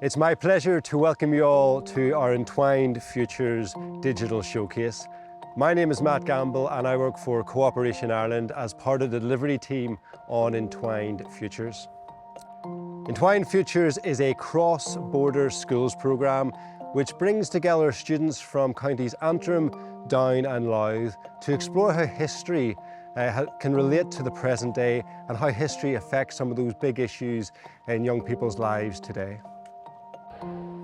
It's my pleasure to welcome you all to our Entwined Futures digital showcase. My name is Matt Gamble and I work for Cooperation Ireland as part of the delivery team on Entwined Futures. Entwined Futures is a cross-border schools programme which brings together students from counties Antrim, Down and Louth to explore how history can relate to the present day and how history affects some of those big issues in young people's lives today.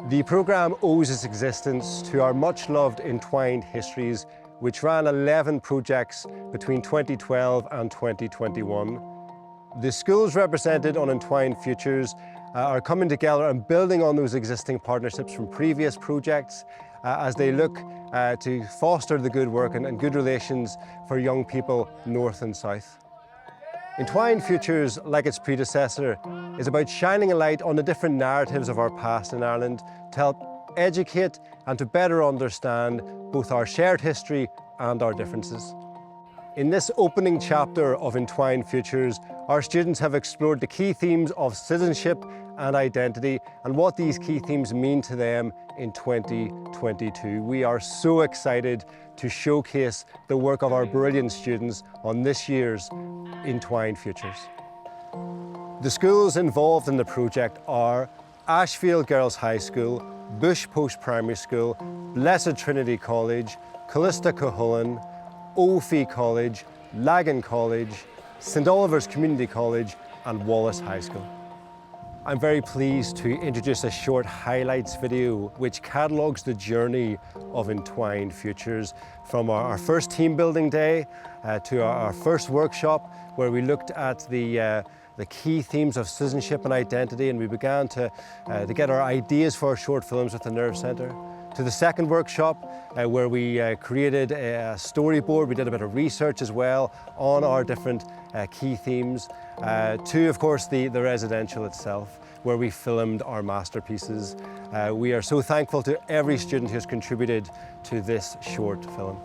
The programme owes its existence to our much-loved Entwined Histories, which ran 11 projects between 2012 and 2021. The schools represented on Entwined Futures are coming together and building on those existing partnerships from previous projects as they look to foster the good work and good relations for young people north and south. Entwined Futures, like its predecessor, is about shining a light on the different narratives of our past in Ireland to help educate and to better understand both our shared history and our differences. In this opening chapter of Entwined Futures, our students have explored the key themes of citizenship and identity and what these key themes mean to them in 2022. We are so excited to showcase the work of our brilliant students on this year's Entwined Futures. The schools involved in the project are Ashfield Girls High School, Bush Post Primary School, Blessed Trinity College, Callista Cuchulainn, O'Fee College, Lagan College, St Oliver's Community College and Wallace High School. I'm very pleased to introduce a short highlights video which catalogues the journey of Entwined Futures from our first team building day to our first workshop where we looked at the key themes of citizenship and identity, and we began to get our ideas for our short films with the Nerve Centre. To the second workshop where we created a storyboard. We did a bit of research as well on our different key themes. To, of course, the residential itself, where we filmed our masterpieces. We are so thankful to every student who has contributed to this short film.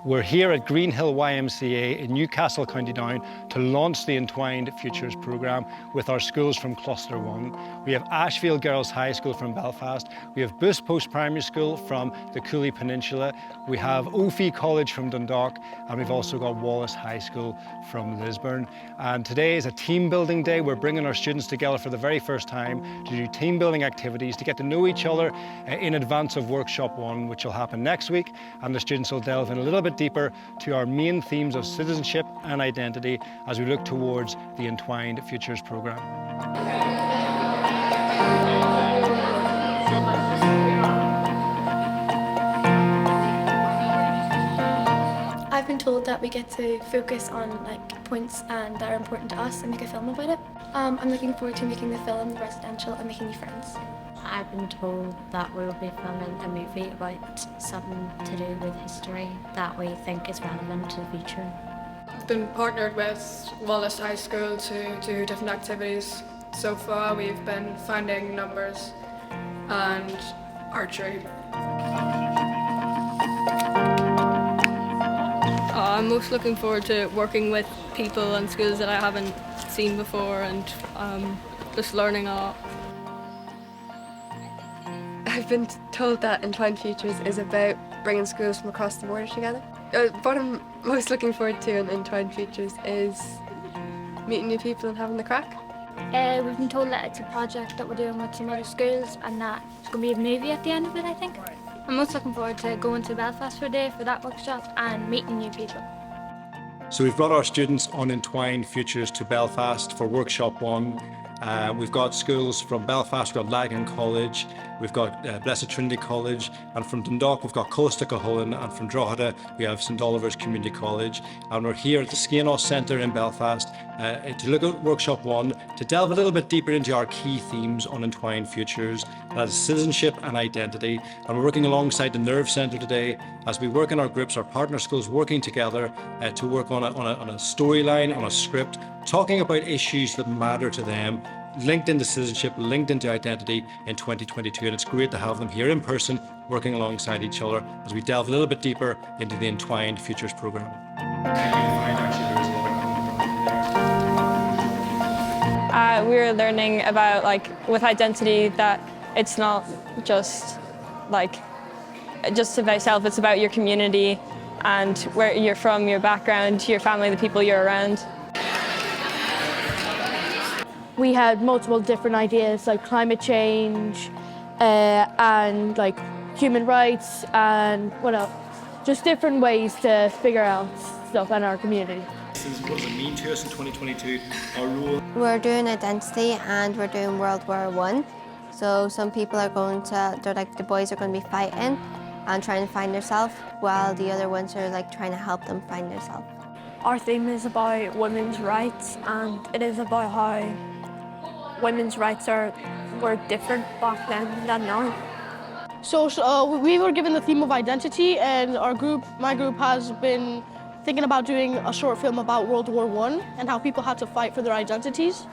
We're here at Greenhill YMCA in Newcastle, County Down to launch the Entwined Futures programme with our schools from Cluster 1. We have Ashfield Girls High School from Belfast, we have Bush Post Primary School from the Cooley Peninsula, we have O'Fee College from Dundalk, and we've also got Wallace High School from Lisburn. And today is a team building day. We're bringing our students together for the very first time to do team building activities, to get to know each other in advance of Workshop 1, which will happen next week, and the students will delve in a little bit deeper to our main themes of citizenship and identity as we look towards the Entwined Futures programme. I've been told that we get to focus on points that are important to us and make a film about it. I'm looking forward to making the film, the residential, and making new friends. I've been told that we will be filming a movie about something to do with history that we think is relevant to the future. I've been partnered with Wallace High School to do different activities. So far we've been finding numbers and archery. I'm most looking forward to working with people and schools that I haven't seen before and just learning a lot. I've been told that Entwined Futures is about bringing schools from across the border together. What I'm most looking forward to in Entwined Futures is meeting new people and having the crack. We've been told that it's a project that we're doing with some other schools and that it's going to be a movie at the end of it, I think. I'm most looking forward to going to Belfast for a day for that workshop and meeting new people. So we've brought our students on Entwined Futures to Belfast for Workshop 1. We've got schools from Belfast, we've got Lagan College, we've got Blessed Trinity College, and from Dundalk we've got Callista Cuchulainn, and from Drogheda we have St Oliver's Community College. And we're here at the Skeanos Centre in Belfast to look at Workshop 1, to delve a little bit deeper into our key themes on Entwined Futures, that is citizenship and identity. And we're working alongside the Nerve Centre today as we work in our groups, our partner schools working together to work on a storyline, on a script, talking about issues that matter to them, linked into citizenship, linked into identity in 2022, and it's great to have them here in person working alongside each other as we delve a little bit deeper into the Entwined Futures programme. We're learning about, like, with identity, that it's not just about yourself, it's about your community and where you're from, your background, your family, the people you're around. We had multiple different ideas like climate change and like human rights and what else? Just different ways to figure out stuff in our community. What does it mean to us in 2022? Our role. We're doing identity and we're doing World War I. So some people are the boys are going to be fighting and trying to find themselves, while the other ones are like trying to help them find themselves. Our theme is about women's rights, and it is about how women's rights were different back then than now. So we were given the theme of identity, and my group has been thinking about doing a short film about World War I and how people had to fight for their identities.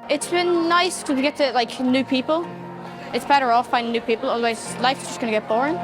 It's been nice because we get to like new people. It's better off finding new people, otherwise life's just going to get boring.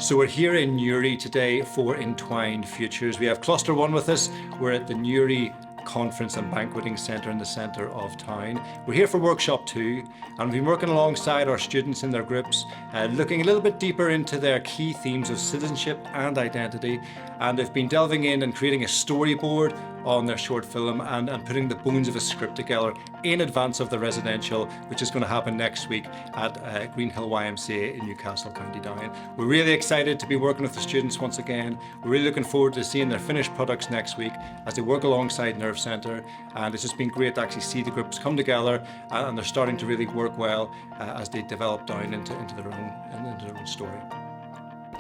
So we're here in Newry today for Entwined Futures. We have Cluster 1 with us. We're at the Newry Conference and Banqueting Centre in the centre of town. We're here for Workshop 2, and we've been working alongside our students in their groups, looking a little bit deeper into their key themes of citizenship and identity, and they've been delving in and creating a storyboard on their short film and putting the bones of a script together in advance of the residential, which is going to happen next week at Greenhill YMCA in Newcastle, County Down. We're really excited to be working with the students once again. We're really looking forward to seeing their finished products next week as they work alongside Nerve Centre, and it's just been great to actually see the groups come together and they're starting to really work well as they develop down into their own story.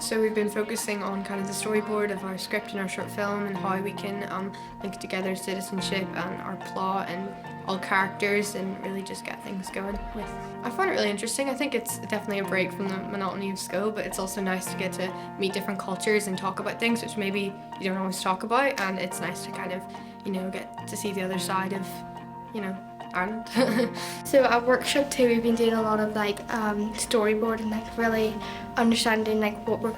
So we've been focusing on kind of the storyboard of our script and our short film and how we can link together citizenship and our plot and all characters and really just get things going with. I find it really interesting. I think it's definitely a break from the monotony of school, but it's also nice to get to meet different cultures and talk about things which maybe you don't always talk about, and it's nice to kind of, get to see the other side of, Ireland. So at Workshop 2 we've been doing a lot of storyboard and really understanding what we're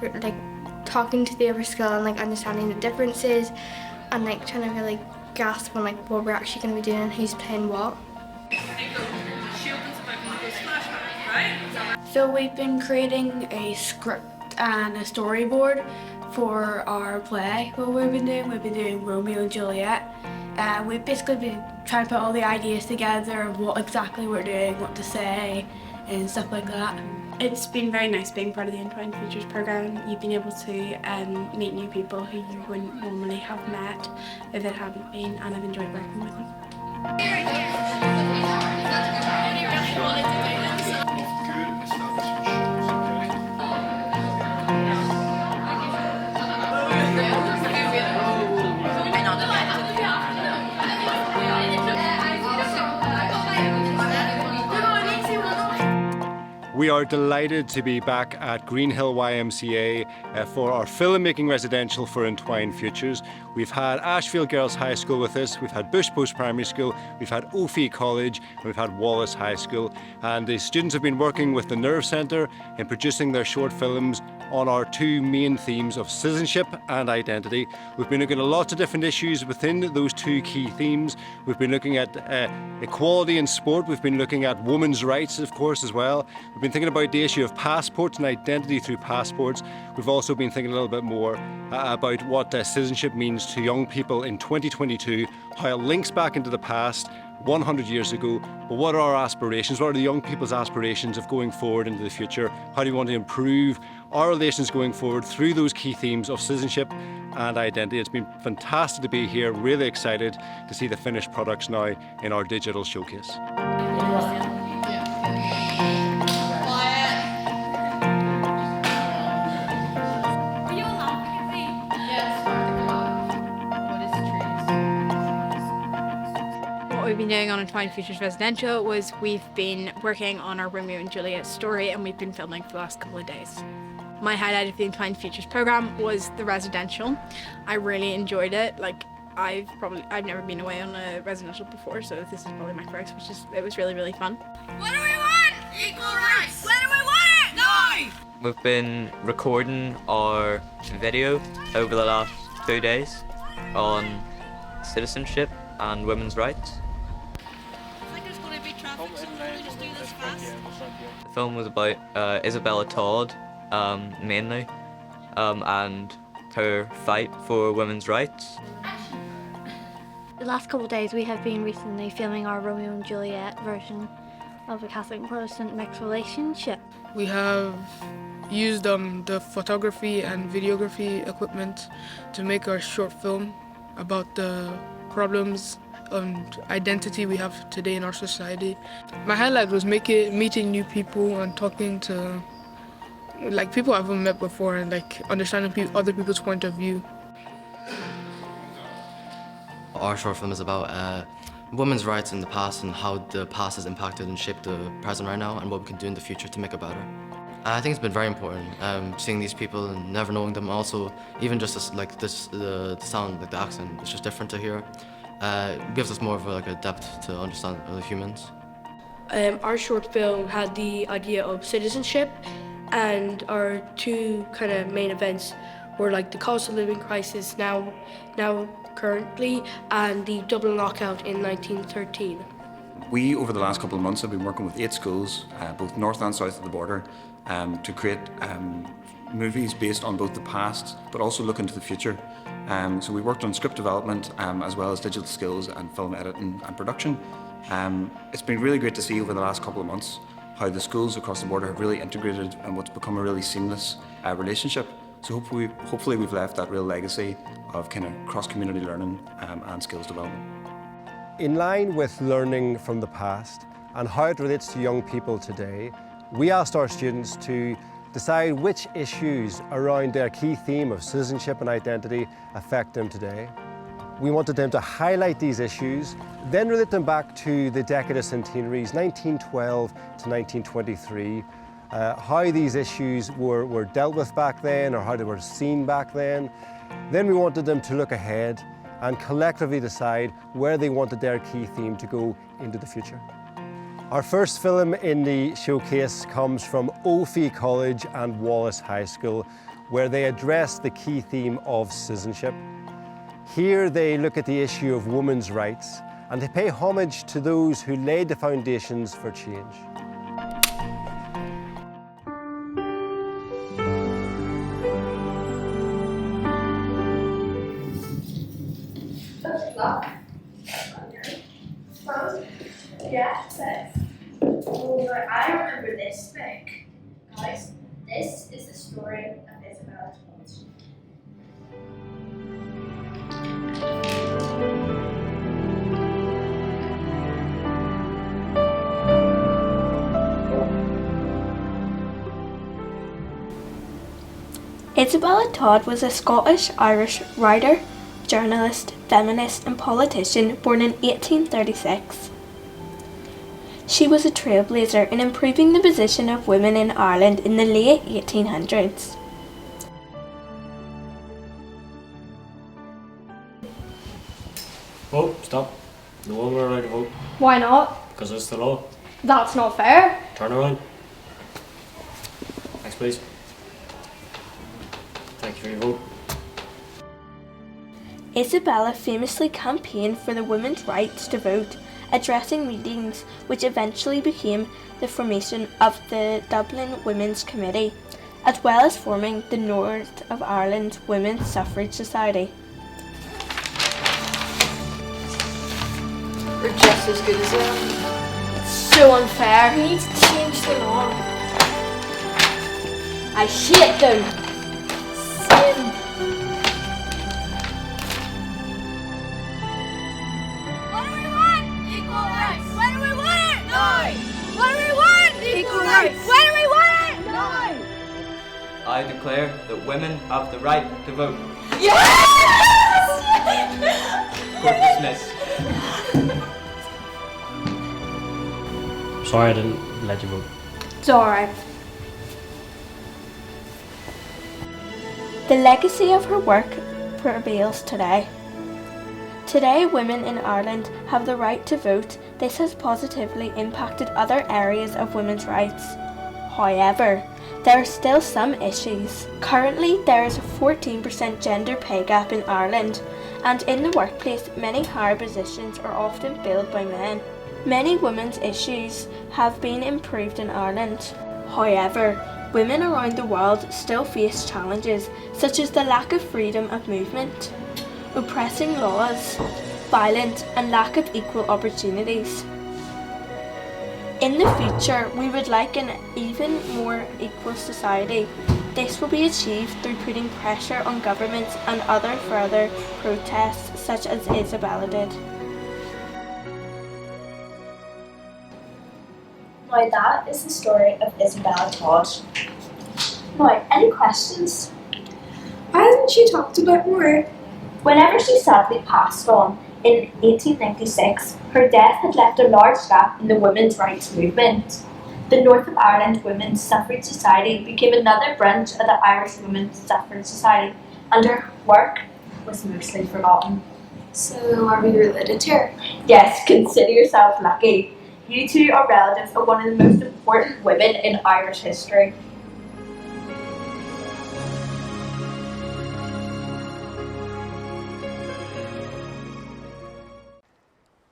talking to the other school and understanding the differences and trying to really grasp on what we're actually going to be doing and who's playing what. So we've been creating a script and a storyboard for our play. What we've been doing Romeo and Juliet. We've basically been trying to put all the ideas together of what exactly we're doing, what to say, and stuff like that. It's been very nice being part of the Entwined Futures programme. You've been able to meet new people who you wouldn't normally have met if it hadn't been, and I've enjoyed working with them. We are delighted to be back at Greenhill YMCA for our filmmaking residential for Entwined Futures. We've had Ashfield Girls High School with us, we've had Bush Post Primary School, we've had Ophi College, and we've had Wallace High School. And the students have been working with the Nerve Centre in producing their short films on our two main themes of citizenship and identity. We've been looking at lots of different issues within those two key themes. We've been looking at equality in sport, we've been looking at women's rights, of course, as well. We've been thinking about the issue of passports and identity through passports. We've also been thinking a little bit more about what citizenship means to young people in 2022, how it links back into the past 100 years ago, but what are our aspirations? What are the young people's aspirations of going forward into the future? How do we want to improve our relations going forward through those key themes of citizenship and identity? It's been fantastic to be here, really excited to see the finished products now in our digital showcase. What we've been doing on Entwined Futures Residential was we've been working on our Romeo and Juliet story, and we've been filming for the last couple of days. My highlight of the Entwined Futures programme was the residential. I really enjoyed it. I've never been away on a residential before, so this is probably my first, it was really, really fun. What do we want? Equal rights! When do we want it? Now! We've been recording our video over the last 2 days on citizenship and women's rights. The film was about Isabella Todd, mainly, and her fight for women's rights. The last couple of days we have been recently filming our Romeo and Juliet version of a Catholic and Protestant mixed relationship. We have used the photography and videography equipment to make our short film about the problems and identity we have today in our society. My highlight was meeting new people and talking to people I haven't met before and understanding other people's point of view. Our short film is about women's rights in the past and how the past has impacted and shaped the present right now and what we can do in the future to make it better. I think it's been very important seeing these people and never knowing them. Also, even just the sound, the accent, it's just different to hear. It gives us more of a depth to understand other humans. Our short film had the idea of citizenship, and our two kind of main events were the cost of living crisis now currently, and the Dublin lockout in 1913. We, over the last couple of months, have been working with 8 schools, both north and south of the border, to create movies based on both the past but also look into the future. So we worked on script development as well as digital skills and film editing and production. It's been really great to see over the last couple of months how the schools across the border have really integrated and what's become a really seamless relationship. So hopefully we've left that real legacy of kind of cross-community learning and skills development. In line with learning from the past and how it relates to young people today, we asked our students to decide which issues around their key theme of citizenship and identity affect them today. We wanted them to highlight these issues, then relate them back to the decade of centenaries, 1912 to 1923, how these issues were dealt with back then or how they were seen back then. Then we wanted them to look ahead and collectively decide where they wanted their key theme to go into the future. Our first film in the showcase comes from Ophi College and Wallace High School, where they address the key theme of citizenship. Here they look at the issue of women's rights and they pay homage to those who laid the foundations for change. I remember this book. Guys, this is the story of Isabella Todd. Isabella Todd was a Scottish-Irish writer, journalist, feminist and politician born in 1836. She was a trailblazer in improving the position of women in Ireland in the late 1800s. Oh, stop. No one will allowed to vote. Why not? Because it's the law. That's not fair. Turn around. Next, please. Thank you for your vote. Isabella famously campaigned for the women's rights to vote, addressing meetings which eventually became the formation of the Dublin Women's Committee, as well as forming the North of Ireland Women's Suffrage Society. We're just as good as them. It's so unfair. We need to change the law. I hate them. Same. What do we want? Equal rights. When do we want it? Now. What do we want? Equal rights. When do we want it? Now. I declare that women have the right to vote. Yes! Court dismissed. Sorry I didn't let you vote. It's alright. The legacy of her work prevails today. Today, women in Ireland have the right to vote. This has positively impacted other areas of women's rights. However, There are still some issues. Currently, there is a 14% gender pay gap in Ireland, and in the workplace, many higher positions are often filled by men. Many women's issues have been improved in Ireland. However, women around the world still face challenges such as the lack of freedom of movement, oppressing laws, violence, and lack of equal opportunities. In the future, we would like an even more equal society. This will be achieved through putting pressure on governments and other further protests such as Isabella did. Now that is the story of Isabella Todd. Now, any questions? Why hasn't she talked about more? Whenever she sadly passed on in 1896, her death had left a large gap in the women's rights movement. The North of Ireland Women's Suffrage Society became another branch of the Irish Women's Suffrage Society, and her work was mostly forgotten. So, are we related to her? Yes, consider yourself lucky. You two are relatives of one of the most important women in Irish history.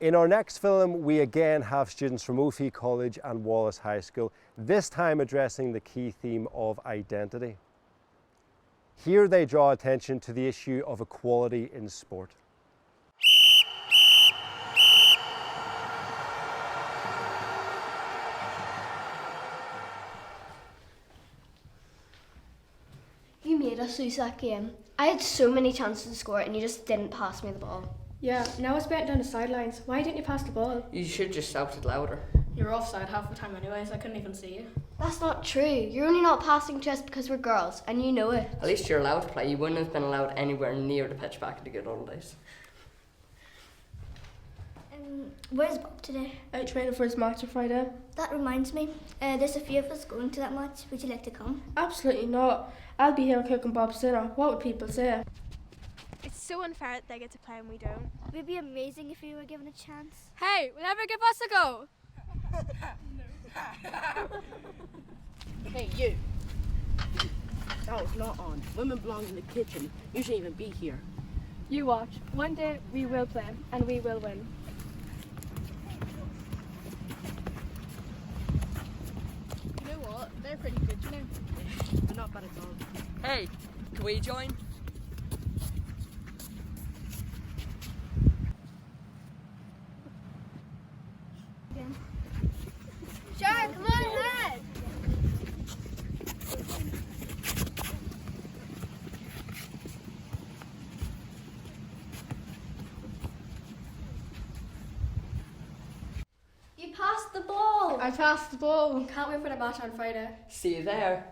In our next film, we again have students from Ophi College and Wallace High School, this time addressing the key theme of identity. Here they draw attention to the issue of equality in sport. You made us lose that game. I had so many chances to score and you just didn't pass me the ball. Yeah, now it's bent down the sidelines. Why didn't you pass the ball? You should just shout it louder. You were offside half the time anyways, I couldn't even see you. That's not true. You're only not passing just because we're girls, and you know it. At least you're allowed to play. You wouldn't have been allowed anywhere near the pitch back in the good old days. Where's Bob today? Out training for his match on Friday. That reminds me, there's a few of us going to that match. Would you like to come? Absolutely not. I'll be here cooking Bob's dinner. What would people say? It's so unfair that they get to play and we don't. It would be amazing if we were given a chance. Hey, we'll never give us a go! Hey, you. That was not on. Women belong in the kitchen. You shouldn't even be here. You watch. One day we will play and we will win. You know what? They're pretty good, you know. They're not bad at all. Hey, can we join? Sure, come on ahead! You passed the ball! I passed the ball. Can't wait for the match on Friday. See you there.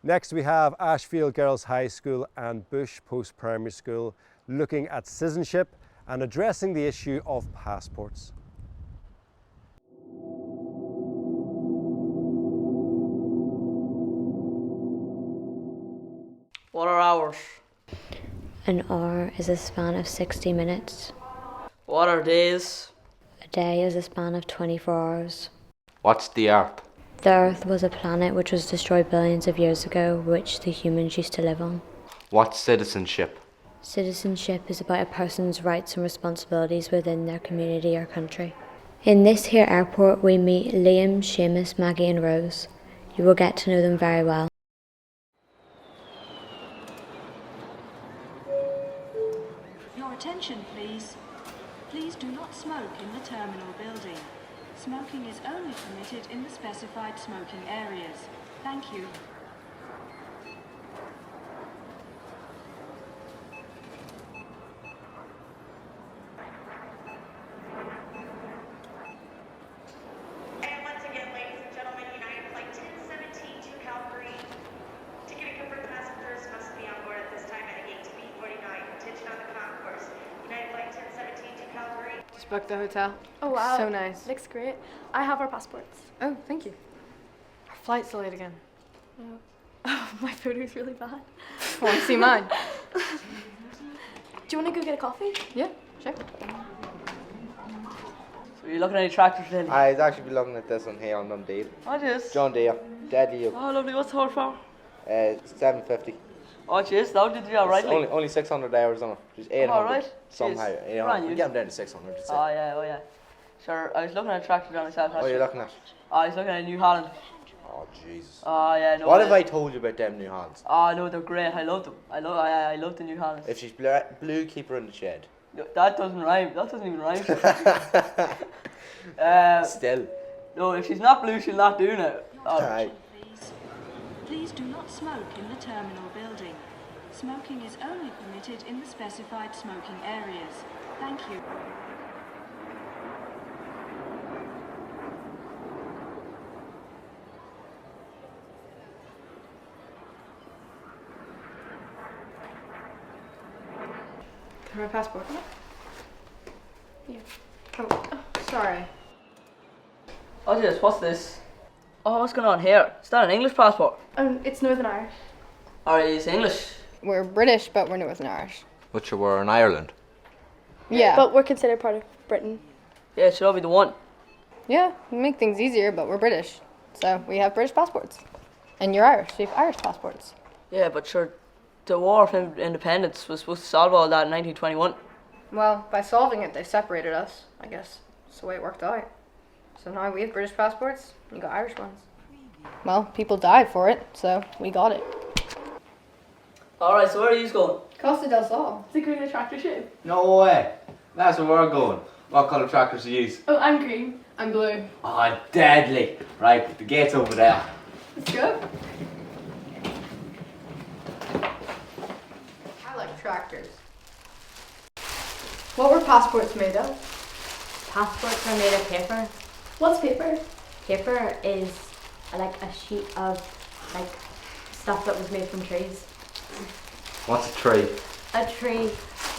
Next we have Ashfield Girls High School and Bush Post Primary School looking at citizenship and addressing the issue of passports. What are hours? An hour is a span of 60 minutes. What are days? A day is a span of 24 hours. What's the Earth? The Earth was a planet which was destroyed billions of years ago, which the humans used to live on. What's citizenship? Citizenship is about a person's rights and responsibilities within their community or country. In this here airport we meet Liam, Seamus, Maggie and Rose. You will get to know them very well. Your attention please. Please do not smoke in the terminal building. Smoking is only permitted in the specified smoking areas. Thank you. And once again, ladies and gentlemen, United Flight 1017 to Calgary. Ticket and confirmed passengers must be on board at this time at gate B49. Attention on the concourse. United Flight 1017 to Calgary. Just booked the hotel. Oh wow. So nice. Looks great. I have our passports. Oh, thank you. Our flight's delayed again. Oh, my photo's really bad. Want to see mine? you want to go get a coffee? Yeah, sure. So you're looking at any tractors today? I'd actually be looking at this one here on Dundee. What is? John Deere, deadly you. Oh, lovely. What's the horsepower? 750. Oh, jeez, that did you all right? Only 600 hours on it. Just 800 alright. somehow. You know, we get them down to 600. Oh yeah. Sure, I was looking at a tractor down myself. What are you looking at? I was looking at New Holland. Oh Jesus. Oh yeah, no. What have I told you about them New Hollands? Oh no, they're great. I love them. I love the New Hollands. If she's blue, keep her in the shed. No, that doesn't rhyme. That doesn't even rhyme. Still. No, if she's not blue, she'll not do now. Aye. Please do not smoke in the terminal building. Smoking is only permitted in the specified smoking areas. Thank you. Can I have my passport? Yeah. Oh, sorry. Oh, yes, what's this? Oh, what's going on here? Is that an English passport? It's Northern Irish. Alright, it's English. We're British, but we're Northern Irish. But you were in Ireland. Yeah. But we're considered part of Britain. Yeah, it should all be the one. Yeah, we make things easier, but we're British. So we have British passports. And you're Irish, so you have Irish passports. Yeah, but sure, the War of Independence was supposed to solve all that in 1921. Well, by solving it, they separated us, I guess. That's the way it worked out. So now we have British passports, you got Irish ones. Well, people died for it, so we got it. Alright, so where are you going? Costa del Sol. It's a green tractor shoe. No way. That's where we're going. What colour tractors do you use? Oh, I'm green. I'm blue. Oh, deadly. Right, the gate's over there. Let's go. I like tractors. What were passports made of? Passports are made of paper. What's paper? Paper is like a sheet of like stuff that was made from trees. What's a tree? A tree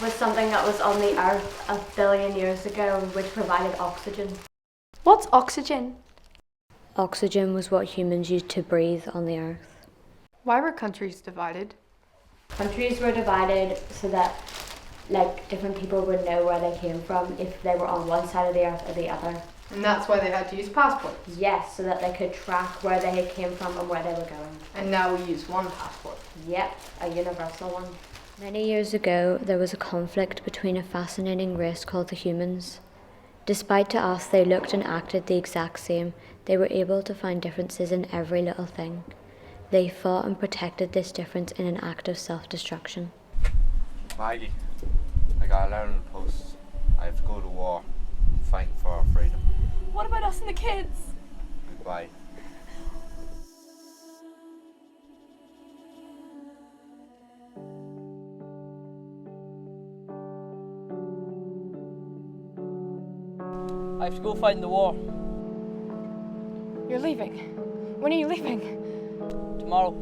was something that was on the earth 1 billion years ago which provided oxygen. What's oxygen? Oxygen was what humans used to breathe on the earth. Why were countries divided? Countries were divided so that like different people would know where they came from if they were on one side of the earth or the other. And that's why they had to use passports? Yes, so that they could track where they came from and where they were going. And now we use one passport? Yep, a universal one. Many years ago, there was a conflict between a fascinating race called the humans. Despite to us they looked and acted the exact same, they were able to find differences in every little thing. They fought and protected this difference in an act of self-destruction. Maggie, I got a learning post. I have to go to war, fighting for our freedom. What about us and the kids? Goodbye. I have to go fight in the war. You're leaving? When are you leaving? Tomorrow.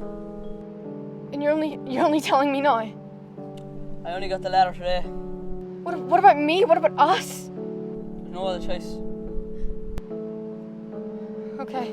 And you're only telling me now? I only got the letter today. What about me? What about us? There's no other choice. Okay.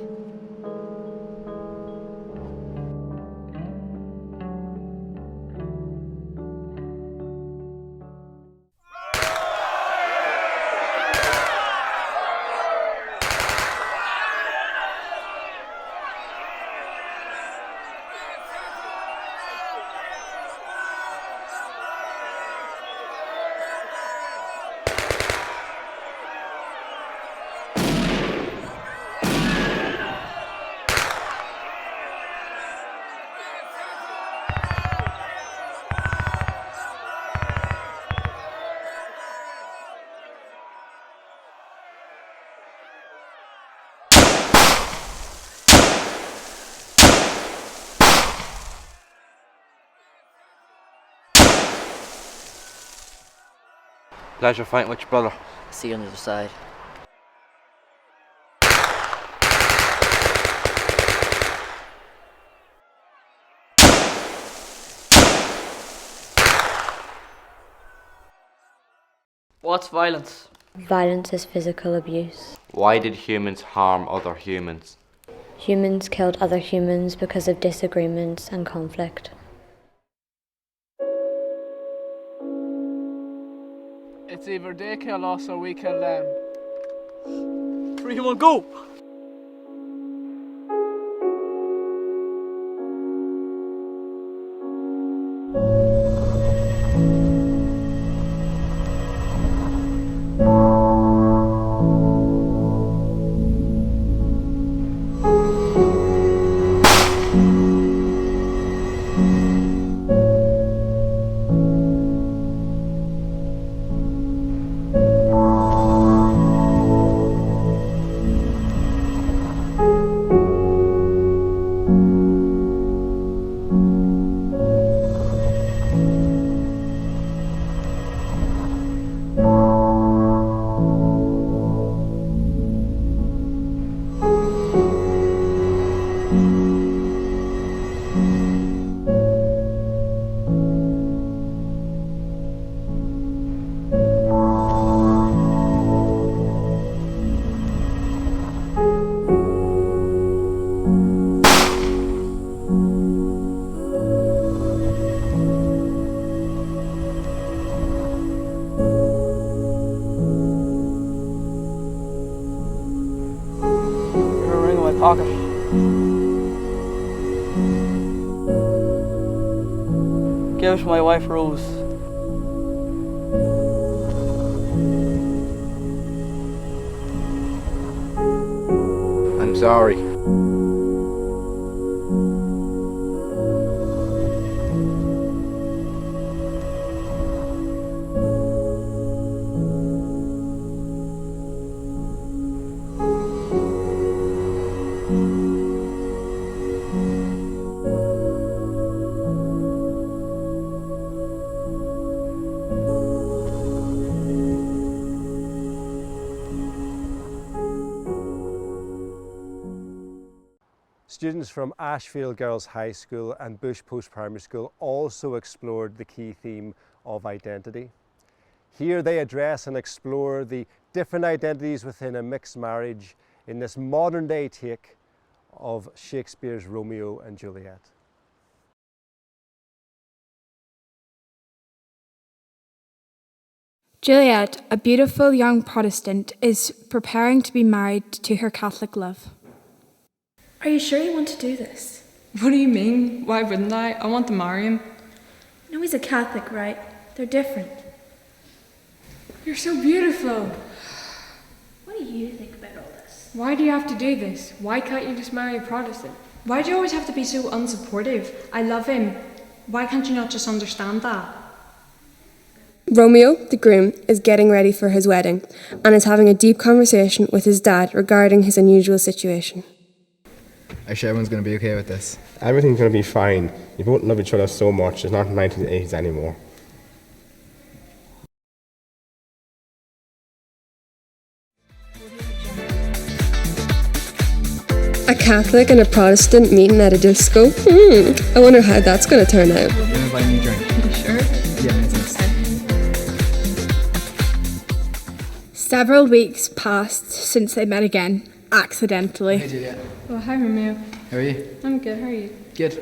Pleasure fighting with your brother. See you on the other side. What's violence? Violence is physical abuse. Why did humans harm other humans? Humans killed other humans because of disagreements and conflict. It's either they kill us or we kill them. 3, 2, 1, go! Pocket. Give it to my wife Rose. I'm sorry. Students from Ashfield Girls High School and Bush Post Primary School also explored the key theme of identity. Here they address and explore the different identities within a mixed marriage in this modern day take of Shakespeare's Romeo and Juliet. Juliet, a beautiful young Protestant, is preparing to be married to her Catholic love. Are you sure you want to do this? What do you mean? Why wouldn't I? I want to marry him. No, he's a Catholic, right? They're different. You're so beautiful. What do you think about all this? Why do you have to do this? Why can't you just marry a Protestant? Why do you always have to be so unsupportive? I love him. Why can't you not just understand that? Romeo, the groom, is getting ready for his wedding and is having a deep conversation with his dad regarding his unusual situation. Are you sure everyone's going to be okay with this? Everything's going to be fine. You both love each other so much. It's not 1980s anymore. A Catholic and a Protestant meeting at a disco? I wonder how that's going to turn out. I'm going to buy me a drink. You sure? Yeah, makes sense. Several weeks passed since they met again, accidentally. Hey, Juliet. Oh, hi, Romeo. How are you? I'm good. How are you? Good.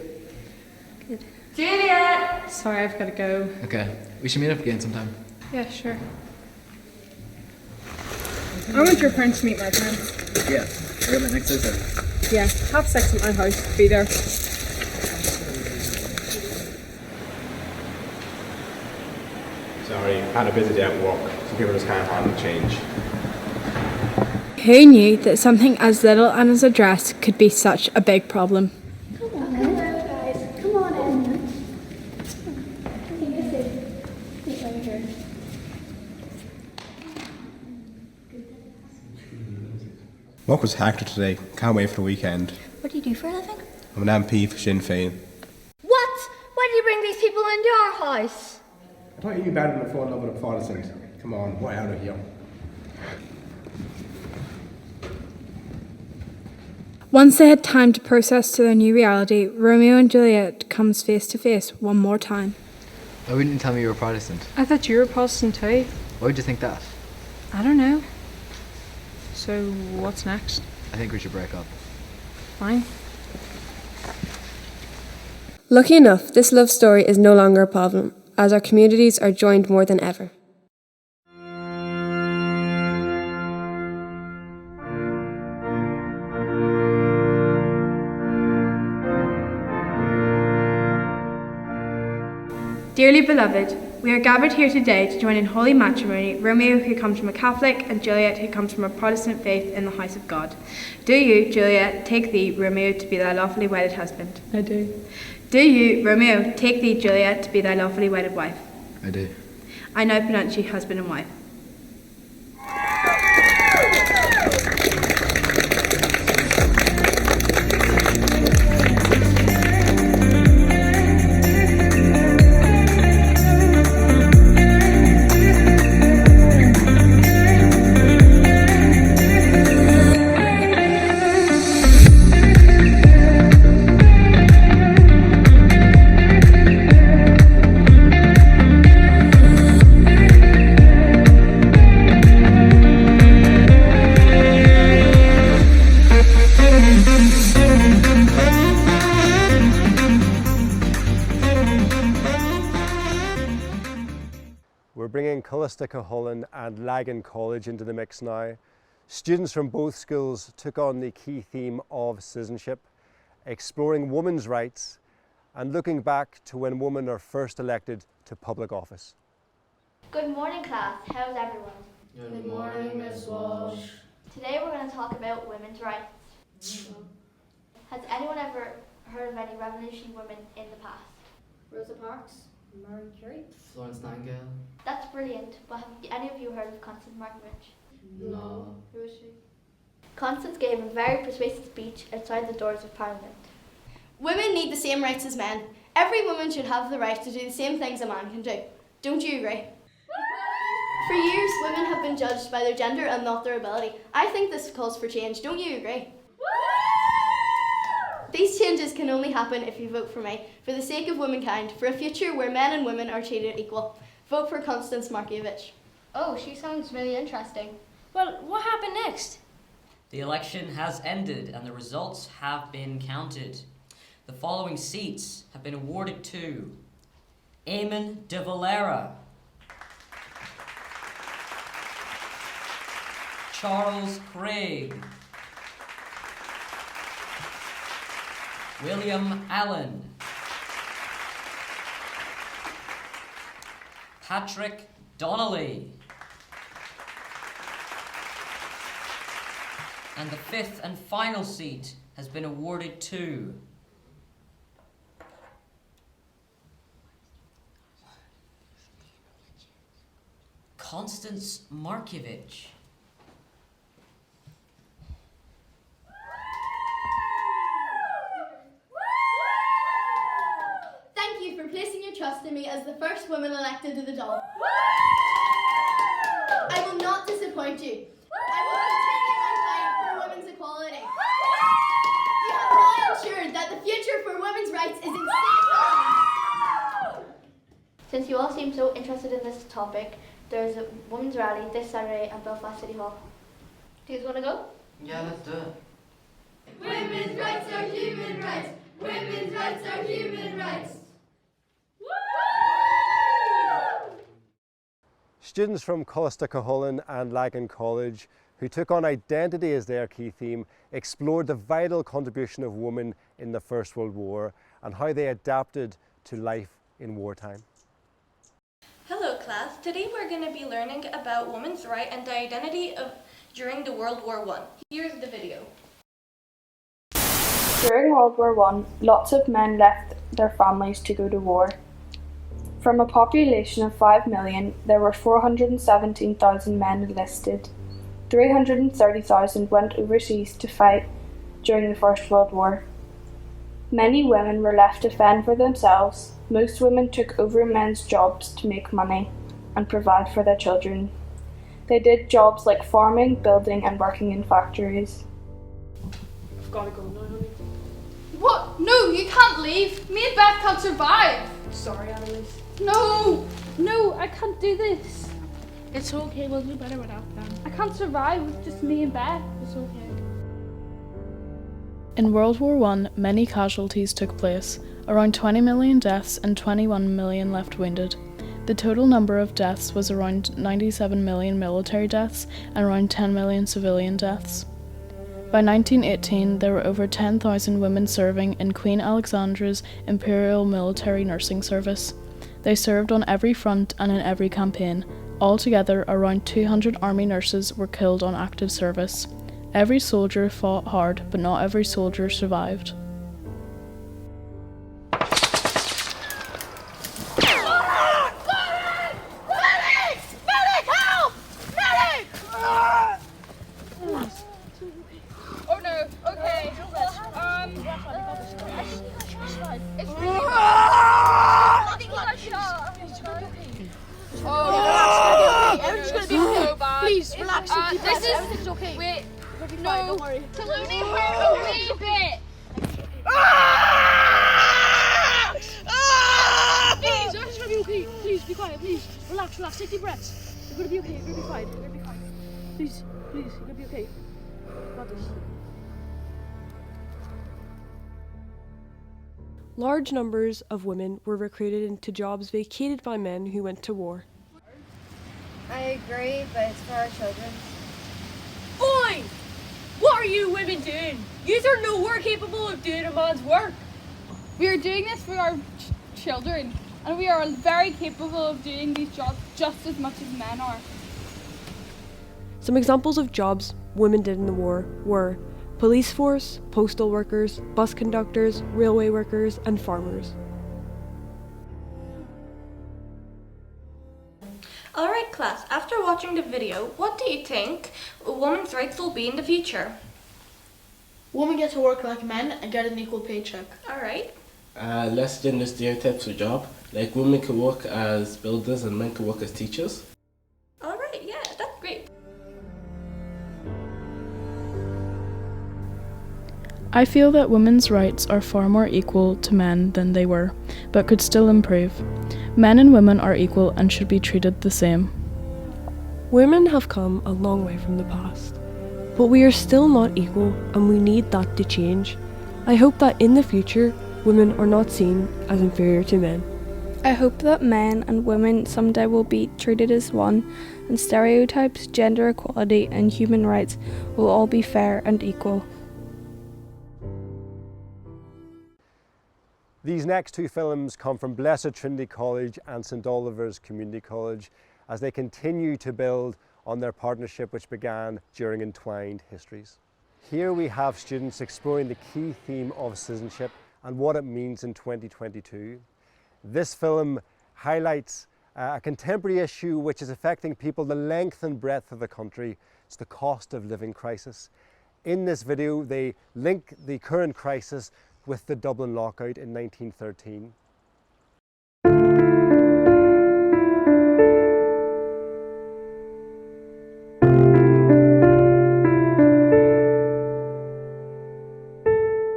Good. Juliet! Sorry, I've got to go. Okay. We should meet up again sometime. Yeah, sure. I want your parents to meet my parents. Yeah. I got my next Thursday. Yeah, have sex at my house. Be there. Sorry, had a busy day at work. Some people just can't handle change. Who knew that something as little as a dress could be such a big problem? Come on, hello guys. Come on in. Work was hectic today. Can't wait for the weekend. What do you do for a living? I'm an MP for Sinn Féin. What? Why do you bring these people into our house? I thought you knew better than to fall in love with a Protestant. Come on, we're out of here. Once they had time to process to their new reality, Romeo and Juliet comes face to face one more time. Why wouldn't you tell me you were Protestant? I thought you were a Protestant too. Why would you think that? I don't know. So, what's next? I think we should break up. Fine. Lucky enough, this love story is no longer a problem, as our communities are joined more than ever. Dearly beloved, we are gathered here today to join in holy matrimony, Romeo, who comes from a Catholic, and Juliet, who comes from a Protestant faith in the house of God. Do you, Juliet, take thee, Romeo, to be thy lawfully wedded husband? I do. Do you, Romeo, take thee, Juliet, to be thy lawfully wedded wife? I do. I now pronounce you husband and wife. We're bringing Colastica and Lagan College into the mix now. Students from both schools took on the key theme of citizenship, exploring women's rights and looking back to when women are first elected to public office. Good morning, class. How's everyone? Good morning, Miss Walsh. Today we're going to talk about women's rights. Has anyone ever heard of any revolutionary women in the past? Rosa Parks, Marie Curie, Florence Nightingale. That's brilliant, but have any of you heard of Constance Markievicz? No. Who is she? Constance gave a very persuasive speech outside the doors of Parliament. Women need the same rights as men. Every woman should have the right to do the same things a man can do. Don't you agree? For years, women have been judged by their gender and not their ability. I think this calls for change. Don't you agree? These changes can only happen if you vote for me, for the sake of womankind, for a future where men and women are treated equal. Vote for Constance Markievicz. Oh, she sounds really interesting. Well, what happened next? The election has ended and the results have been counted. The following seats have been awarded to Eamon de Valera, Charles Craig, William Allen, Patrick Donnelly, and the fifth and final seat has been awarded to Constance Markievicz. Thank you for placing your trust in me as the first woman elected to the Dáil. I will not disappoint you. I will continue my fight for women's equality. You have all ensured that the future for women's rights is in safe hands. Since you all seem so interested in this topic, there's a women's rally this Saturday at Belfast City Hall. Do you guys want to go? Yeah, let's do it. Women's rights are human rights. Women's rights are human rights. Students from Colastica and Lagan College, who took on identity as their key theme, explored the vital contribution of women in the First World War and how they adapted to life in wartime. Hello class, today we're going to be learning about women's right and the identity during the World War I. Here's the video. During World War I, lots of men left their families to go to war. From a population of 5 million, there were 417,000 men enlisted. 330,000 went overseas to fight during the First World War. Many women were left to fend for themselves. Most women took over men's jobs to make money and provide for their children. They did jobs like farming, building and working in factories. I've got to go now, honey. What? No, you can't leave. Me and Beth can't survive. Sorry, Annalise. No, I can't do this. It's okay, we'll do better without them. I can't survive with just me and Beth. It's okay. In World War I, many casualties took place, around 20 million deaths and 21 million left wounded. The total number of deaths was around 97 million military deaths and around 10 million civilian deaths. By 1918, there were over 10,000 women serving in Queen Alexandra's Imperial Military Nursing Service. They served on every front and in every campaign. Altogether, around 200 army nurses were killed on active service. Every soldier fought hard, but not every soldier survived. Please relax. This is okay. Wait, no, don't worry. It's only hurt a wee bit. Please, everything's gonna be okay. Please be quiet. Please relax. Take deep breaths. You're gonna be okay. You're gonna be fine. You're gonna be fine. Please, you're gonna be okay. Got this. Large numbers of women were recruited into jobs vacated by men who went to war. I agree, but it's for our children. Boy! What are you women doing? You are nowhere capable of doing a man's work. We are doing this for our children, and we are very capable of doing these jobs just as much as men are. Some examples of jobs women did in the war were police force, postal workers, bus conductors, railway workers, and farmers. Alright class, after watching the video, what do you think women's rights will be in the future? Women get to work like men and get an equal paycheck. Alright. Less gender stereotypes for job, like women can work as builders and men can work as teachers. Alright, yeah, that's great. I feel that women's rights are far more equal to men than they were, but could still improve. Men and women are equal and should be treated the same. Women have come a long way from the past, but we are still not equal and we need that to change. I hope that in the future, women are not seen as inferior to men. I hope that men and women someday will be treated as one, and stereotypes, gender equality and human rights will all be fair and equal. These next two films come from Blessed Trinity College and St Oliver's Community College as they continue to build on their partnership which began during Entwined Histories. Here we have students exploring the key theme of citizenship and what it means in 2022. This film highlights a contemporary issue which is affecting people the length and breadth of the country. It's the cost of living crisis. In this video, they link the current crisis with the Dublin lockout in 1913.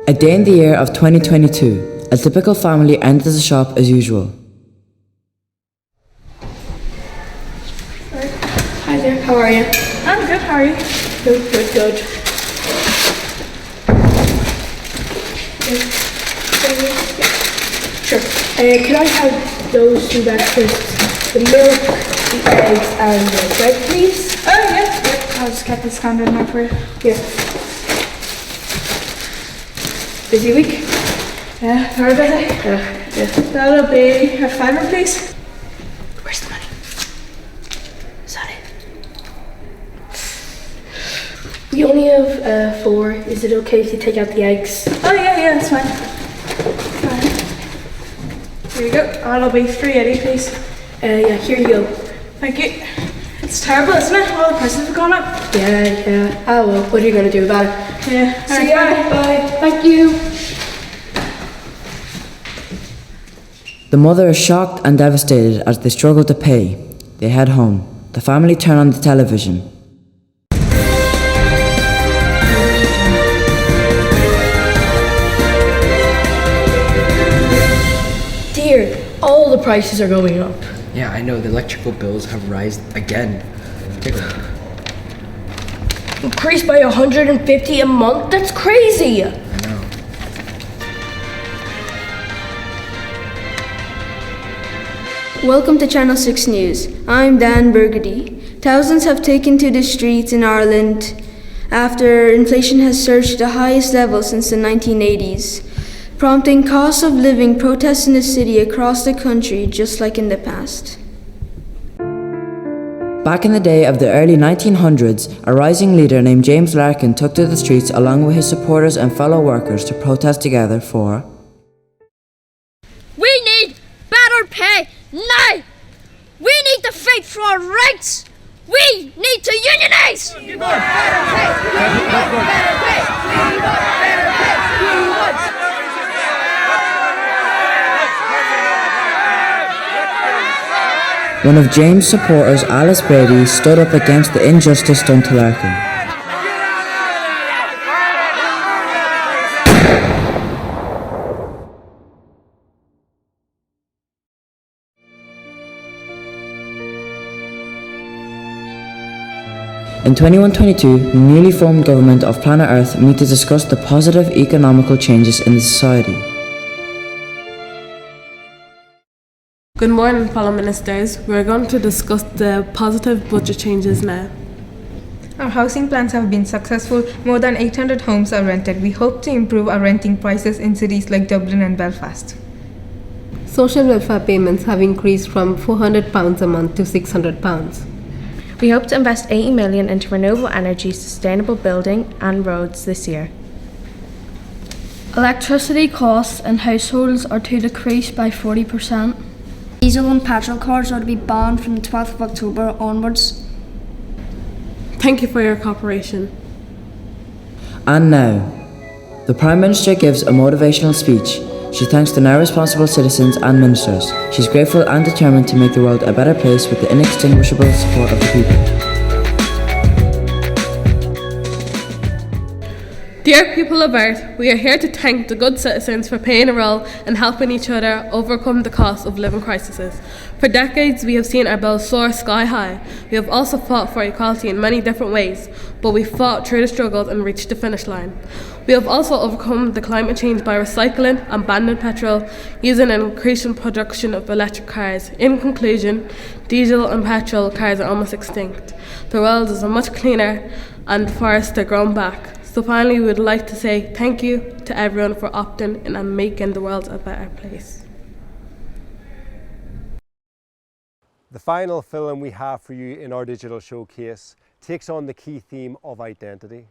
A day in the year of 2022. A typical family enters the shop as usual. Hi there, how are you? I'm good, how are you? Good. Sure. Could I have those two breakfasts? The milk, the eggs, and the bread, please? Oh, yeah. I'll just get this scanned in now for you. Here. Busy week? Yeah, very busy. Yeah. That'll be a £5, please. Where's the money? Sorry. We only have 4. Is it okay if you take out the eggs? Oh, yeah, that's fine. Here you go. That'll be $3.80, please. Yeah, here you go. Thank you. It's terrible, isn't it? All the prices have gone up. Yeah. Oh well, what are you going to do about it? Yeah. See ya. Bye. Thank you. The mother is shocked and devastated as they struggle to pay. They head home. The family turn on the television. Dear, all the prices are going up. Yeah, I know, the electrical bills have risen again. Take a look. Increased by $150 a month? That's crazy! I know. Welcome to Channel 6 News. I'm Dan Burgundy. Thousands have taken to the streets in Ireland after inflation has surged to the highest level since the 1980s. prompting cost of living protests in the city across the country, just like in the past. Back in the day of the early 1900s, a rising leader named James Larkin took to the streets along with his supporters and fellow workers to protest together for We need better pay now! We need to fight for our rights! We need to unionize! One of James' supporters, Alice Brady, stood up against the injustice done to Larkin. In 2122, the newly formed government of planet Earth meet to discuss the positive economical changes in the society. Good morning, fellow ministers. We're going to discuss the positive budget changes now. Our housing plans have been successful. More than 800 homes are rented. We hope to improve our renting prices in cities like Dublin and Belfast. Social welfare payments have increased from £400 a month to £600. We hope to invest 80 million into renewable energy, sustainable building and roads this year. Electricity costs in households are to decrease by 40%. Diesel and petrol cars are to be banned from the 12th of October onwards. Thank you for your cooperation. And now, the Prime Minister gives a motivational speech. She thanks the now responsible citizens and ministers. She's grateful and determined to make the world a better place with the inextinguishable support of the people. Dear people of Earth, we are here to thank the good citizens for playing a role in helping each other overcome the cost of living crises. For decades, we have seen our bills soar sky high. We have also fought for equality in many different ways, but we fought through the struggles and reached the finish line. We have also overcome the climate change by recycling and banning petrol, using an increasing production of electric cars. In conclusion, diesel and petrol cars are almost extinct. The world is a much cleaner and the forests are grown back. So finally, we would like to say thank you to everyone for opting in and making the world a better place. The final film we have for you in our digital showcase takes on the key theme of identity.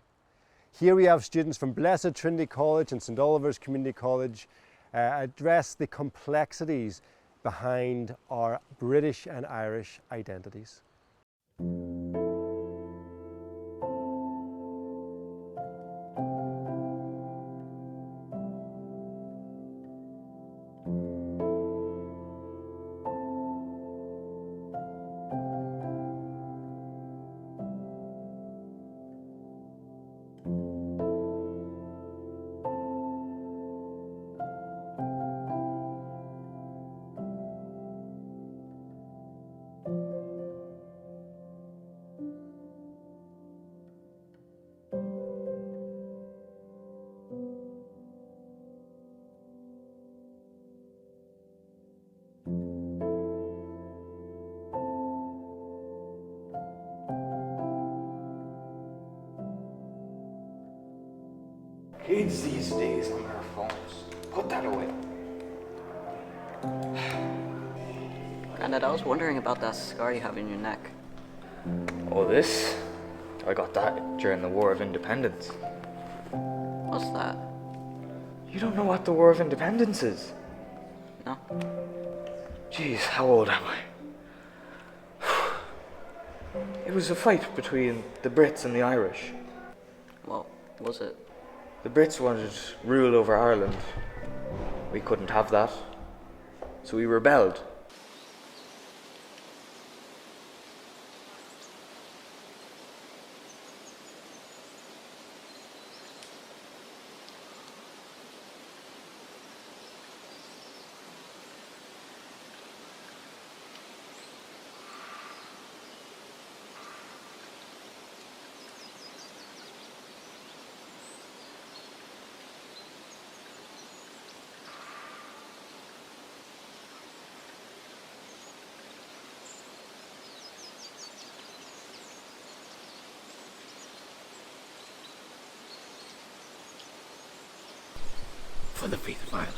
Here we have students from Blessed Trinity College and St Oliver's Community College address the complexities behind our British and Irish identities. Kids these days on their phones. Put that away. Granddad, I was wondering about that scar you have in your neck. Oh, this? I got that during the War of Independence. What's that? You don't know what the War of Independence is? No. Jeez, how old am I? It was a fight between the Brits and the Irish. What was it? The Brits wanted rule over Ireland. We couldn't have that, so we rebelled. for the faith of Ireland.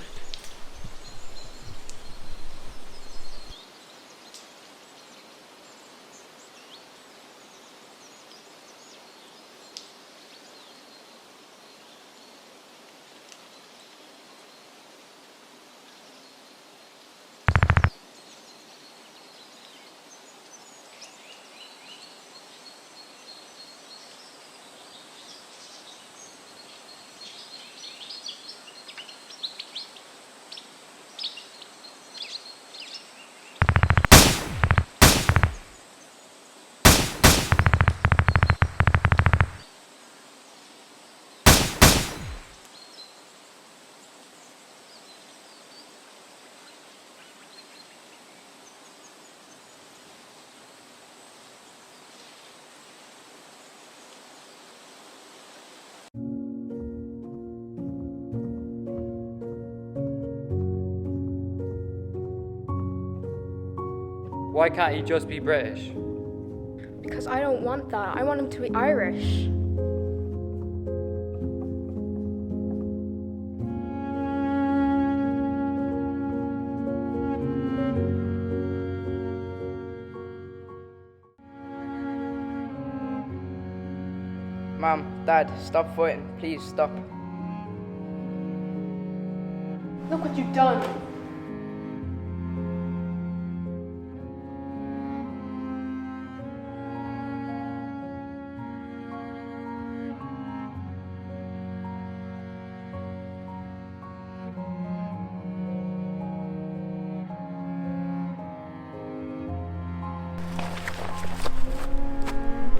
Why can't he just be British? Because I don't want that. I want him to be Irish. Mom, Dad, stop fighting. Please, stop. Look what you've done.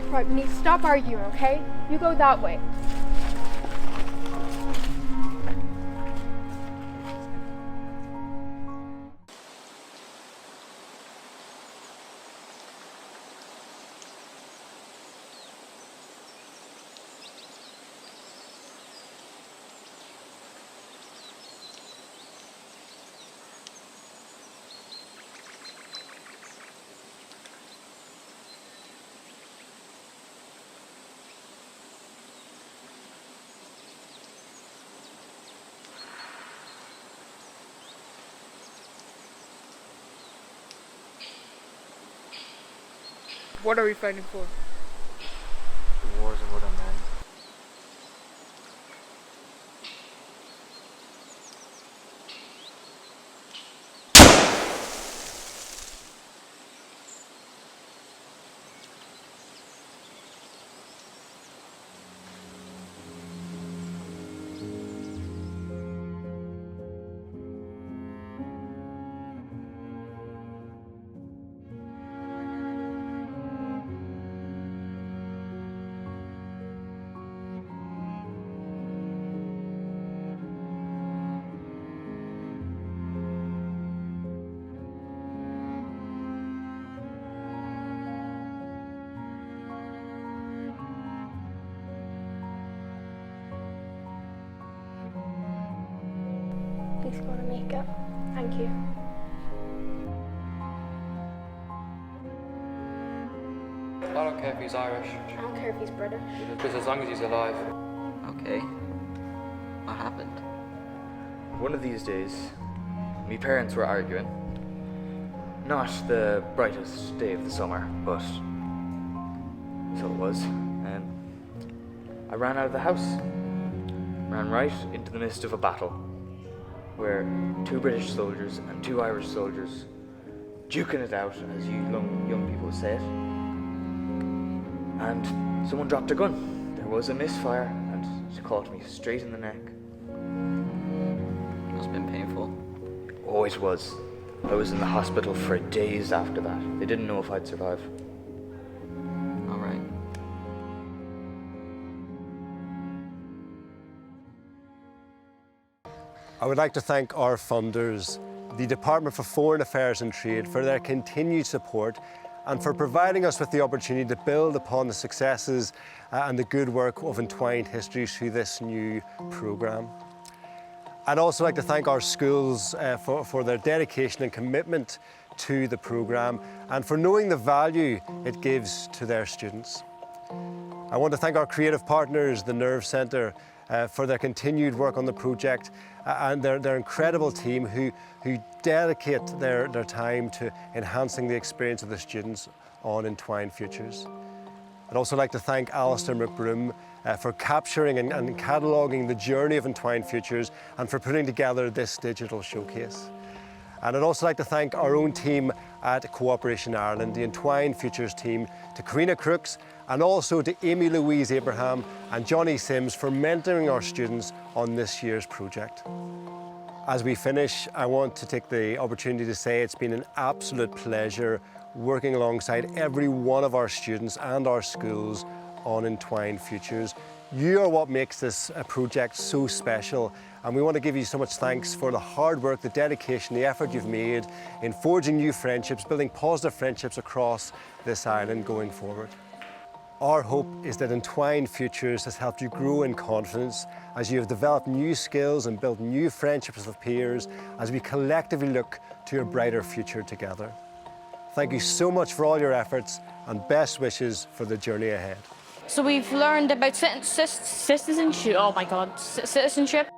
Right, we need to stop arguing, okay? You go that way. What are we fighting for? The wars of other men. He's gonna make it. Thank you. I don't care if he's Irish. I don't care if he's British. Just as long as he's alive. Okay. What happened? One of these days, me parents were arguing. Not the brightest day of the summer, but so it was. I ran out of the house. Ran right into the midst of a battle, where 2 British soldiers and 2 Irish soldiers duking it out, as you young people say it. And someone dropped a gun. There was a misfire, and she caught me straight in the neck. Must have been painful. Oh, it was. I was in the hospital for days after that. They didn't know if I'd survive. All right. I would like to thank our funders, the Department for Foreign Affairs and Trade, for their continued support and for providing us with the opportunity to build upon the successes and the good work of Entwined History through this new programme. I'd also like to thank our schools for their dedication and commitment to the programme and for knowing the value it gives to their students. I want to thank our creative partners, the Nerve Centre, for their continued work on the project and their incredible team who dedicate their time to enhancing the experience of the students on Entwined Futures. I'd also like to thank Alistair McBroom for capturing and cataloguing the journey of Entwined Futures and for putting together this digital showcase. And I'd also like to thank our own team at Cooperation Ireland, the Entwined Futures team, to Karina Crooks and also to Amy Louise Abraham and Johnny Sims for mentoring our students on this year's project. As we finish, I want to take the opportunity to say it's been an absolute pleasure working alongside every one of our students and our schools on Entwined Futures. You are what makes this project so special, and we want to give you so much thanks for the hard work, the dedication, the effort you've made in forging new friendships, building positive friendships across this island going forward. Our hope is that Entwined Futures has helped you grow in confidence as you have developed new skills and built new friendships with peers as we collectively look to a brighter future together. Thank you so much for all your efforts and best wishes for the journey ahead. So we've learned about citizenship. Oh my God, citizenship.